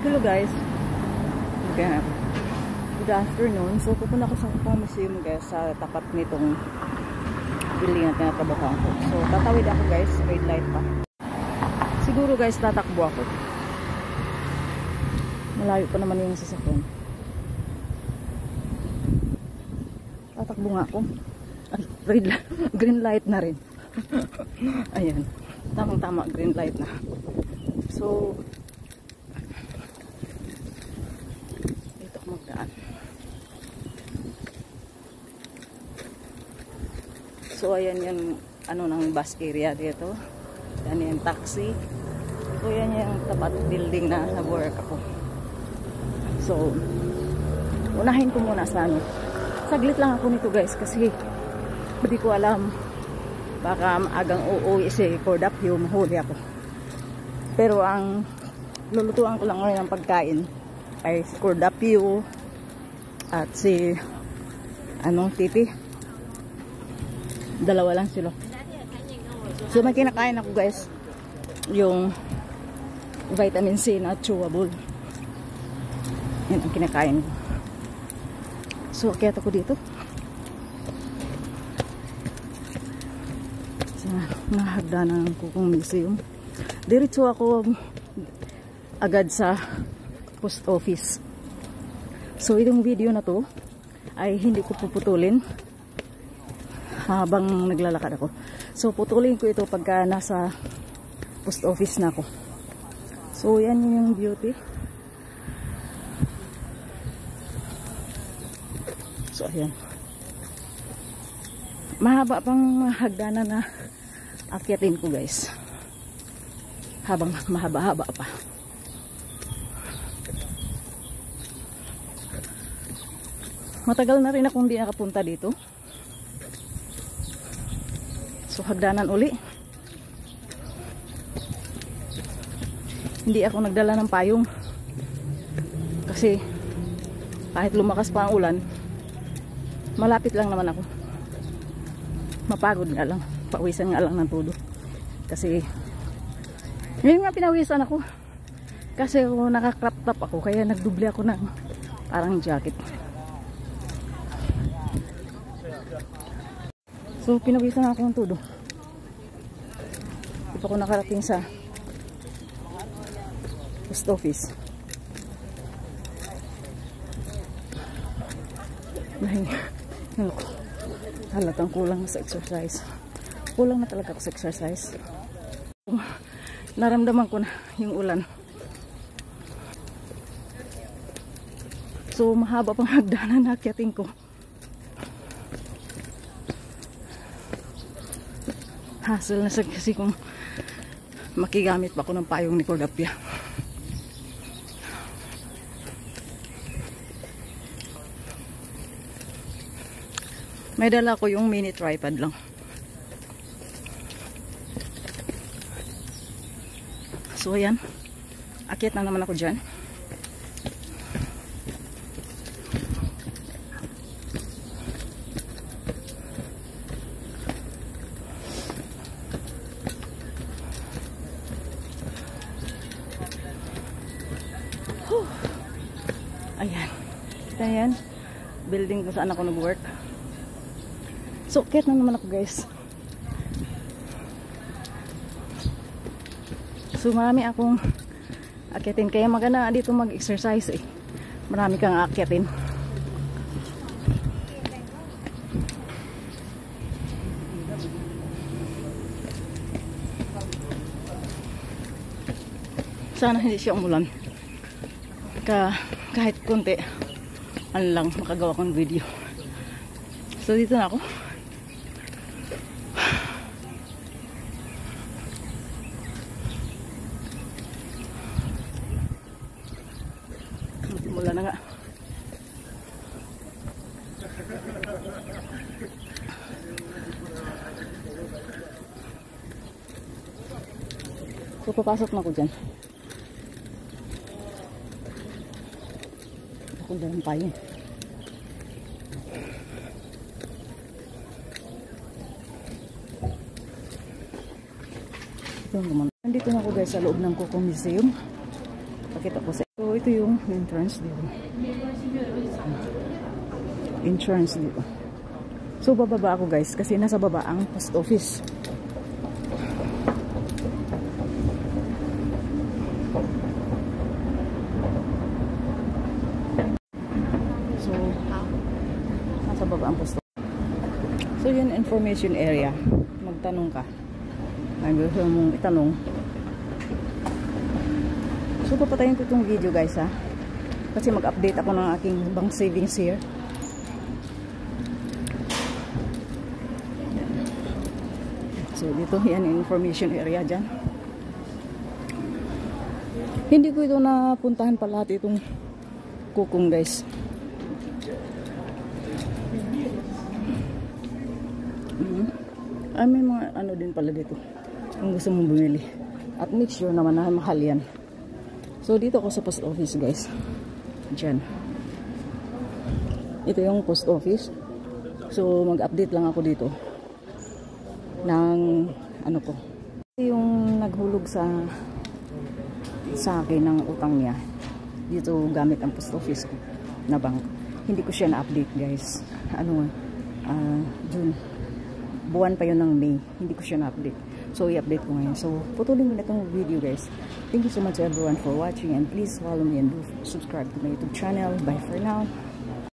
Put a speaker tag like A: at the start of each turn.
A: Hello guys. Okay. Good afternoon. So pupunta ako sa Kupang Museum guys sa tapat nitong building na tinatrabahoan ko. So tatawid ako guys, red light pa. Siguro guys tatakbo ako. Malayo pa naman yung sasakyan. Tatakbo nga ako. Ay, red light, green light na rin. Ayan. Tamang-tama, green light na. So dito ako magdaan. So ayan yung ano ng bus area dito. Yan yung taxi. So yan yung tapat building na nag-work ako. So unahin ko muna sa ano. Saglit lang ako nito guys kasi hindi ko alam, baka maagang uuwi si Cordapio, mahuli ako. Pero ang lulutuan ko lang ngayon ng pagkain ay si Cordapio at si Titi. Dalawa lang sila. So may kinakain ako guys, yung vitamin C na chewable. Yan ang kinakain ko. So kaya ako dito sa nahagdanan ng Kupang Museum. Diretso ako agad sa post office. So itong video na to ay hindi ko puputulin habang naglalakad ako. So putulin ko ito pagka nasa post office na ako. So yan yung beauty. So ayan. Mahaba pang hagdanan na akyatin ko guys. Habang mahaba-haba pa. Matagal na rin akong hindi nakapunta dito. So hagdanan uli. Hindi ako nagdala ng payong. Kasi kahit lumakas pa ang ulan, malapit lang naman ako. Mapagod nga lang. Pawisan nga lang ng todo. Kasi ngayon nga pinawisan ako. Kasi naka-crop top ako. Kaya nagdubli ako ng parang jacket. So pinawisan ako ng todo. Di pa ako nakarating sa post office. Halatang kulang sa exercise. Kulang na talaga ako sa exercise. Naramdaman ko na yung ulan. So mahaba pang hagdanan na akyatin ko. Hassle na kasi kung makigamit pa ako ng payong ni Cordapia. May dala ko yung mini tripod lang. So ayan, akyat na naman ako dyan. Ayan, ayan, building kung saan ako nag-work. So akyat na naman ako guys. So marami akong akyatin. Kaya maganda dito mag-exercise eh. Marami kang akyatin. Sana hindi siya umulan. Kahit konti, ano lang, makagawa kong video. So dito na ako. Mula na nga. So papasok na ako dyan. Ako dyan pa yun. Nandito na ako guys sa loob ng Kupang Museum. Pakita ko sa. So ito yung entrance dito. Entrance dito. So bababa ako guys kasi nasa baba ang post office. So nasa baba ang post office. So yun information area. Magtanong ka. May gusto mong itanong. So papatayin ko itong video guys ha. Kasi mag-update ako ng aking bank savings here. So dito yan information area dyan. Hindi ko ito napuntahan pa lahat itong kukong guys. May mga ano din pala dito kung gusto mong bumili. At make sure naman na mahal yan. So dito ako sa post office guys. Diyan. Ito yung post office. So mag-update lang ako dito ng ano ko. Yung naghulog sa akin ng utang niya. Dito gamit ang post office ko na bank. Hindi ko siya na-update guys. June. Buwan pa yun ng May. Hindi ko siya na-update. So, i-update ko ngayon. So, putulin ko na itong video guys. Thank you so much everyone for watching and please follow me and do subscribe to my YouTube channel. Bye for now.